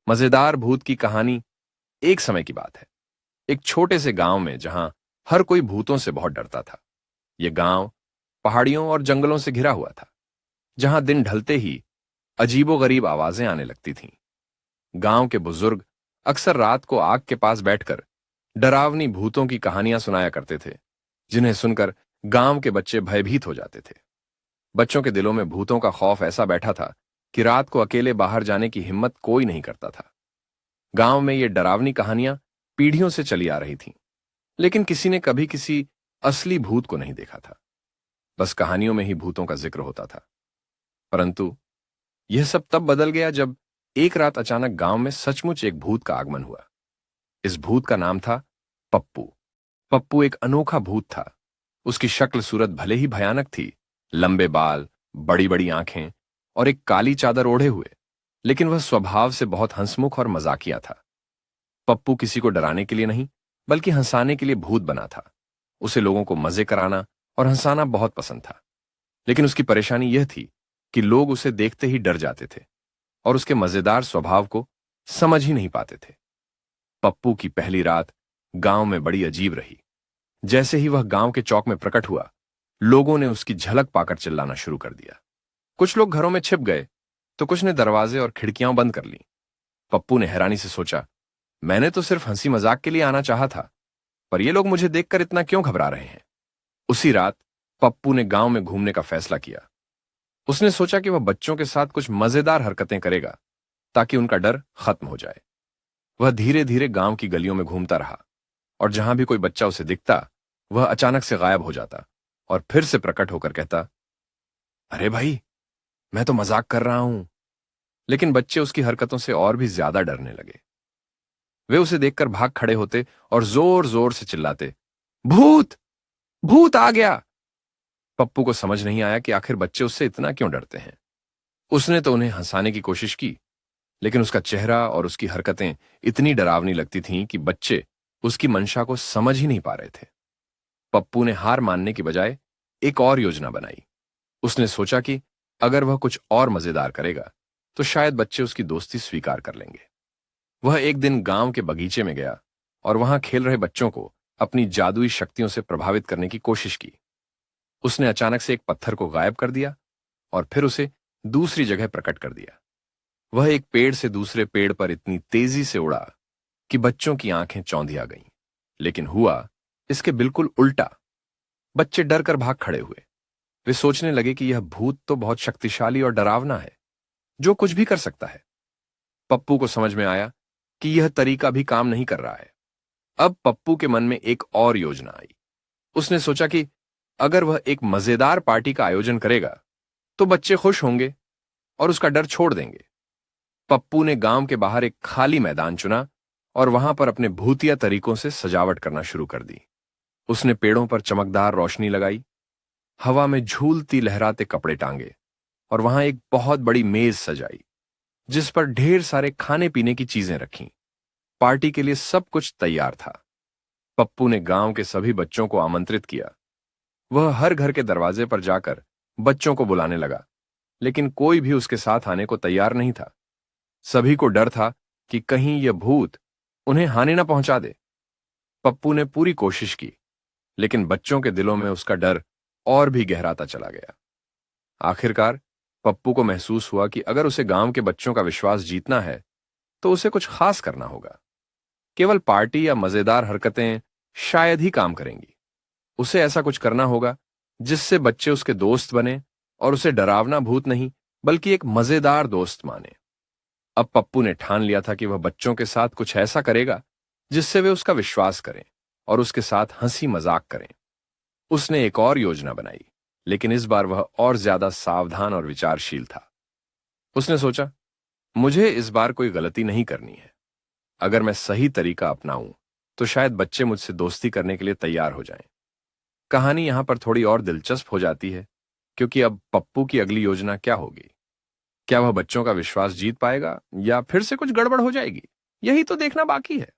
मजेदार भूत की कहानी। एक समय की बात है, एक छोटे से गांव में जहां हर कोई भूतों से बहुत डरता था। यह गांव पहाड़ियों और जंगलों से घिरा हुआ था, जहां दिन ढलते ही अजीबोगरीब आवाजें आने लगती थीं। गांव के बुजुर्ग अक्सर रात को आग के पास बैठकर डरावनी भूतों की कहानियां सुनाया करते थे, जिन्हें सुनकर गांव के बच्चे भयभीत हो जाते थे। बच्चों के दिलों में भूतों का खौफ ऐसा बैठा था कि रात को अकेले बाहर जाने की हिम्मत कोई नहीं करता था। गांव में ये डरावनी कहानियां पीढ़ियों से चली आ रही थीं, लेकिन किसी ने कभी किसी असली भूत को नहीं देखा था। बस कहानियों में ही भूतों का जिक्र होता था। परंतु यह सब तब बदल गया जब एक रात अचानक गांव में सचमुच एक भूत का आगमन हुआ। इस भूत का नाम था पप्पू। पप्पू एक अनोखा भूत था। उसकी शक्ल सूरत भले ही भयानक थी, लंबे बाल, बड़ी बड़ी आंखें और एक काली चादर ओढ़े हुए, लेकिन वह स्वभाव से बहुत हंसमुख और मजाकिया था। पप्पू किसी को डराने के लिए नहीं, बल्कि हंसाने के लिए भूत बना था। उसे लोगों को मजे कराना और हंसाना बहुत पसंद था। लेकिन उसकी परेशानी यह थी कि लोग उसे देखते ही डर जाते थे और उसके मजेदार स्वभाव को समझ ही नहीं पाते थे। पप्पू की पहली रात गांव में बड़ी अजीब रही। जैसे ही वह गांव के चौक में प्रकट हुआ, लोगों ने उसकी झलक पाकर चिल्लाना शुरू कर दिया। कुछ लोग घरों में छिप गए, तो कुछ ने दरवाजे और खिड़कियां बंद कर लीं। पप्पू ने हैरानी से सोचा, मैंने तो सिर्फ हंसी मजाक के लिए आना चाहा था, पर ये लोग मुझे देखकर इतना क्यों घबरा रहे हैं। उसी रात पप्पू ने गांव में घूमने का फैसला किया। उसने सोचा कि वह बच्चों के साथ कुछ मजेदार हरकतें करेगा, ताकि उनका डर खत्म हो जाए। वह धीरे धीरे गांव की गलियों में घूमता रहा, और जहां भी कोई बच्चा उसे दिखता, वह अचानक से गायब हो जाता और फिर से प्रकट होकर कहता, अरे भाई, मैं तो मजाक कर रहा हूं। लेकिन बच्चे उसकी हरकतों से और भी ज्यादा डरने लगे। वे उसे देखकर भाग खड़े होते और जोर जोर से चिल्लाते, भूत, भूत आ गया। पप्पू को समझ नहीं आया कि आखिर बच्चे उससे इतना क्यों डरते हैं। उसने तो उन्हें हंसाने की कोशिश की, लेकिन उसका चेहरा और उसकी हरकतें इतनी डरावनी लगती थीं कि बच्चे उसकी मंशा को समझ ही नहीं पा रहे थे। पप्पू ने हार मानने की बजाय एक और योजना बनाई। उसने सोचा कि अगर वह कुछ और मजेदार करेगा, तो शायद बच्चे उसकी दोस्ती स्वीकार कर लेंगे। वह एक दिन गांव के बगीचे में गया और वहां खेल रहे बच्चों को अपनी जादुई शक्तियों से प्रभावित करने की कोशिश की। उसने अचानक से एक पत्थर को गायब कर दिया और फिर उसे दूसरी जगह प्रकट कर दिया। वह एक पेड़ से दूसरे पेड़ पर इतनी तेजी से उड़ा कि बच्चों की आंखें चौंधिया गईं। लेकिन हुआ इसके बिल्कुल उल्टा। बच्चे डर कर भाग खड़े हुए। वे सोचने लगे कि यह भूत तो बहुत शक्तिशाली और डरावना है, जो कुछ भी कर सकता है। पप्पू को समझ में आया कि यह तरीका भी काम नहीं कर रहा है। अब पप्पू के मन में एक और योजना आई। उसने सोचा कि अगर वह एक मजेदार पार्टी का आयोजन करेगा, तो बच्चे खुश होंगे और उसका डर छोड़ देंगे। पप्पू ने गांव के बाहर एक खाली मैदान चुना और वहां पर अपने भूतिया तरीकों से सजावट करना शुरू कर दी। उसने पेड़ों पर चमकदार रोशनी लगाई, हवा में झूलती लहराते कपड़े टांगे और वहां एक बहुत बड़ी मेज सजाई, जिस पर ढेर सारे खाने पीने की चीजें रखीं। पार्टी के लिए सब कुछ तैयार था। पप्पू ने गांव के सभी बच्चों को आमंत्रित किया। वह हर घर के दरवाजे पर जाकर बच्चों को बुलाने लगा, लेकिन कोई भी उसके साथ आने को तैयार नहीं था। सभी को डर था कि कहीं यह भूत उन्हें हानि न पहुंचा दे। पप्पू ने पूरी कोशिश की, लेकिन बच्चों के दिलों में उसका डर और भी गहराता चला गया। आखिरकार पप्पू को महसूस हुआ कि अगर उसे गांव के बच्चों का विश्वास जीतना है, तो उसे कुछ खास करना होगा। केवल पार्टी या मजेदार हरकतें शायद ही काम करेंगी। उसे ऐसा कुछ करना होगा जिससे बच्चे उसके दोस्त बने और उसे डरावना भूत नहीं, बल्कि एक मजेदार दोस्त माने। अब पप्पू ने ठान लिया था कि वह बच्चों के साथ कुछ ऐसा करेगा जिससे वे उसका विश्वास करें और उसके साथ हंसी मजाक करें। उसने एक और योजना बनाई, लेकिन इस बार वह और ज्यादा सावधान और विचारशील था। उसने सोचा, मुझे इस बार कोई गलती नहीं करनी है। अगर मैं सही तरीका अपनाऊं, तो शायद बच्चे मुझसे दोस्ती करने के लिए तैयार हो जाएं। कहानी यहां पर थोड़ी और दिलचस्प हो जाती है, क्योंकि अब पप्पू की अगली योजना क्या होगी? क्या वह बच्चों का विश्वास जीत पाएगा या फिर से कुछ गड़बड़ हो जाएगी? यही तो देखना बाकी है।